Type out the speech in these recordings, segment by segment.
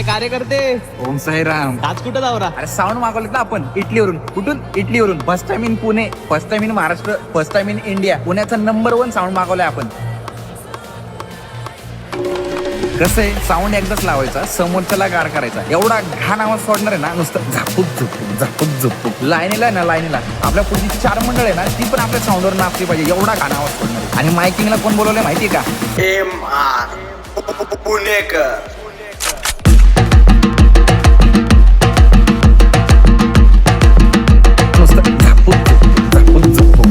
काय कार्य करते? ओम साईराम. आज कुठं जावरा? अरे साऊंड मागवलं ना आपण इटलीवरून. कुठून? इटलीवरून. First time in Pune, first time in Maharashtra, first time in India. पुण्याचा नंबर 1 साऊंड मागवलाय आपण. कसं आहे, साऊंड एकदाच लावायचा, समोरच्याला गार करायचा. एवढा घाण आवाज सोडणार आहे ना, नुसतं झापूक झुपूक झापूक झुपूक. लाईनीला ना लाईनीला आपल्या पुढची 4 मंडळ आहे ना, ती पण आपल्या साऊंडवर नाचली पाहिजे. एवढा घाण आवाज सोडणार आहे. आणि मायकिंगला कोण बोलवलंय माहितीये का? पुणेकर. नुसतं झापूक झुपूक झापूक झुपूक.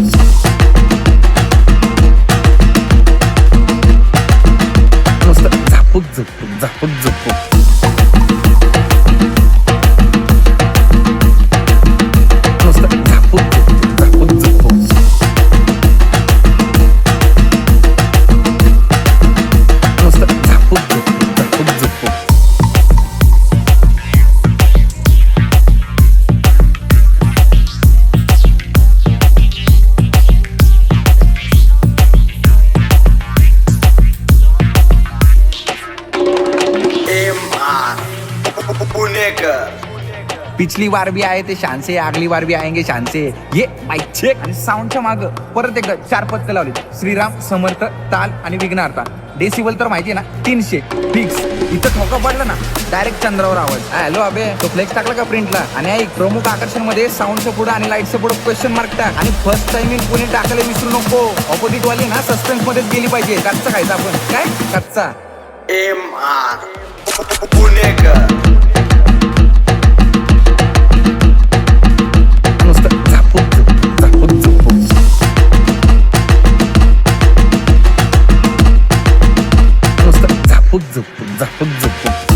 नुसतं झापूक झुपूक झापूक झुपूक. नुसतं झापूक झुपूक झापूक झुपूक. नुसतं झापूक झुपूक झापूक झुपूक. पुणेकर. पिछली बार भी आए थे शान से, अगली बार भी आएंगे शान से. ये माईक चेक. आणि साऊंडच्या माग परत एकदा 4 पथकं लावली. श्रीराम, समर्थ, ताल आणि विघ्नार्था. डेसिबल तर माहिती आहे ना, 300 फिक्स. इथं ठोका पडलं ना, डायरेक्ट चंद्रावर आवाज. हॅलो अबे, तो फ्लेक्स टाकला का प्रिंटला? आणि एक प्रमुख आकर्षण मध्ये साऊंडच्या पुढे आणि लाईटच्या पुढे क्वेश्चन मार्क टाक. आणि फर्स्ट टाइम इन पुणे टाकायला विसरू नको. ऑपोजिट वाली ना सस्पेन्स मध्येच गेली पाहिजे. कच्चा खायचा आपण. काय कच्चा? पुणेकर. नुसतं झापूक झुपूक झापूक झुपूक. नुसतं झापूक झुपूक झापूक झुपूक.